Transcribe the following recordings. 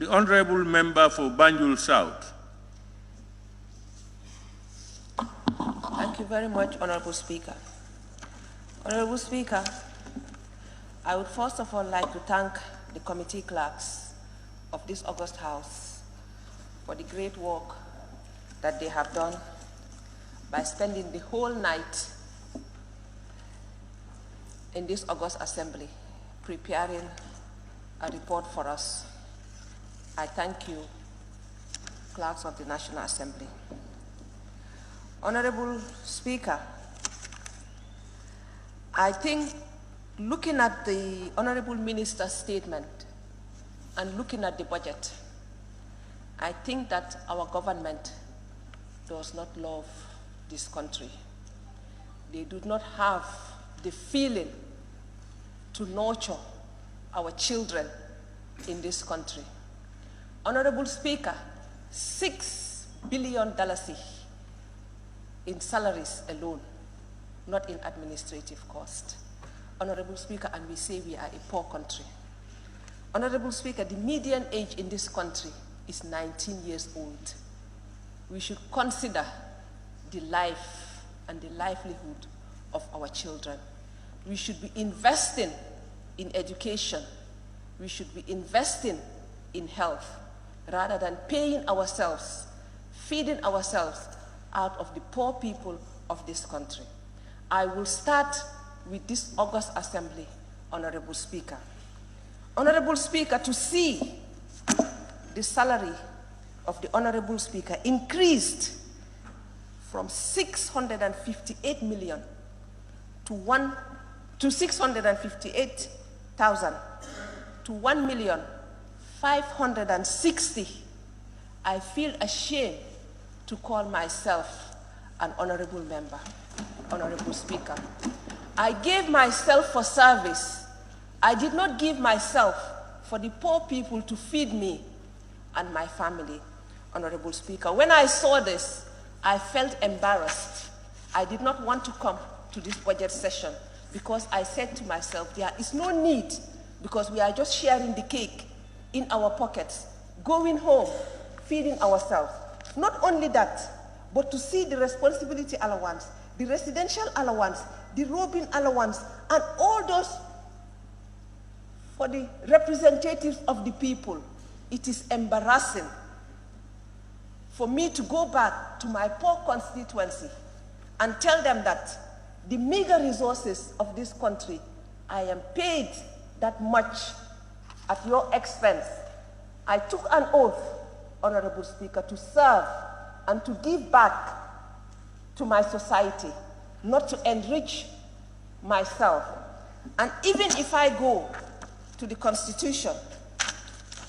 The Honourable Member for Banjul South. Thank you very much, Honourable Speaker. Honourable Speaker, I would first of all like to thank the committee clerks of this August House for the great work that they have done by spending the whole night in this August Assembly preparing a report for us. I thank you, clerks of the National Assembly. Honorable Speaker, I think looking at the Honorable Minister's statement and looking at the budget, I think that our government does not love this country. They do not have the feeling to nurture our children in this country. Honorable Speaker, $6 billion in salaries alone, not in administrative cost. Honorable Speaker, and we say we are a poor country. Honorable Speaker, the median age in this country is 19 years old. We should consider the life and the livelihood of our children. We should be investing in education. We should be investing in health rather than paying ourselves, feeding ourselves out of the poor people of this country. I will start with this August Assembly, Honorable Speaker. Honorable Speaker, to see the salary of the Honorable Speaker increased from 658 million to 658,000 to 1,560,000, I feel ashamed to call myself an honorable member, Honorable Speaker. I gave myself for service. I did not give myself for the poor people to feed me and my family, Honorable Speaker. When I saw this, I felt embarrassed. I did not want to come to this budget session because I said to myself, there is no need, because we are just sharing the cake in our pockets, going home, feeding ourselves. Not only that, but to see the responsibility allowance, the residential allowance, the roving allowance, and all those for the representatives of the people. It is embarrassing for me to go back to my poor constituency and tell them that the meager resources of this country, I am paid that much at your expense. I took an oath, Honorable Speaker, to serve and to give back to my society, not to enrich myself. And even if I go to the Constitution,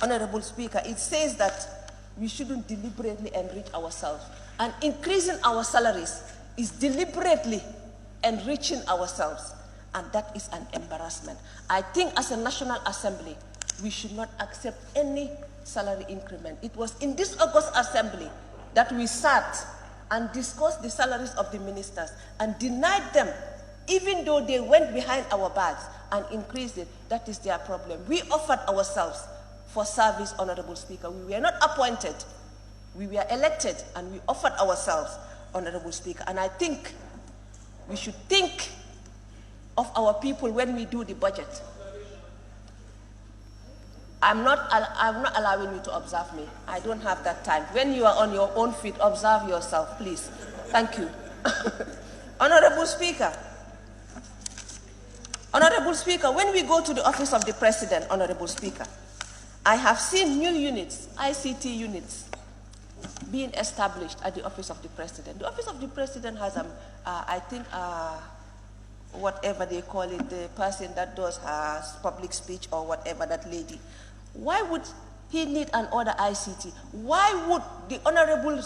Honorable Speaker, it says that we shouldn't deliberately enrich ourselves. And increasing our salaries is deliberately enriching ourselves. And that is an embarrassment. I think as a National Assembly, we should not accept any salary increment. It was in this August Assembly that we sat and discussed the salaries of the ministers and denied them, even though they went behind our backs and increased it. That is their problem. We offered ourselves for service, Honorable Speaker. We were not appointed. We were elected, and we offered ourselves, Honorable Speaker. And I think we should think of our people when we do the budget. I'm not allowing you to observe me. I don't have that time. When you are on your own feet, observe yourself, please. Thank you. Honorable Speaker, when we go to the office of the President, Honorable Speaker, I have seen new units, ICT units, being established at the office of the President. The office of the President has, I think, whatever they call it, the person that does her public speech or whatever, that lady. Why would he need an order ICT? Why would the Honorable,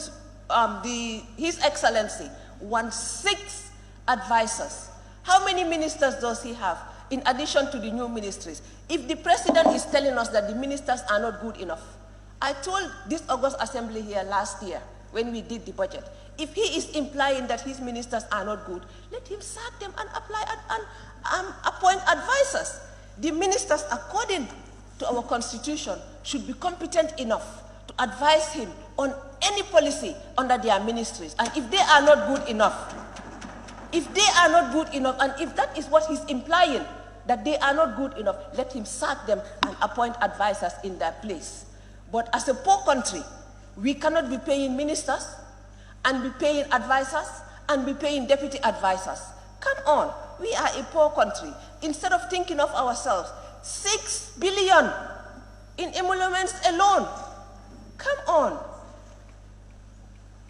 His Excellency want 6 advisors? How many ministers does he have in addition to the new ministries? If the President is telling us that the ministers are not good enough, I told this August Assembly here last year when we did the budget, if he is implying that his ministers are not good, let him sack them and apply and appoint advisors. The ministers, according to our constitution should be competent enough to advise him on any policy under their ministries. And if they are not good enough, and if that is what he's implying, that they are not good enough, let him sack them and appoint advisors in their place. But as a poor country, we cannot be paying ministers and be paying advisors and be paying deputy advisors. Come on, we are a poor country. Instead of thinking of ourselves, 6 billion in emoluments alone. Come on.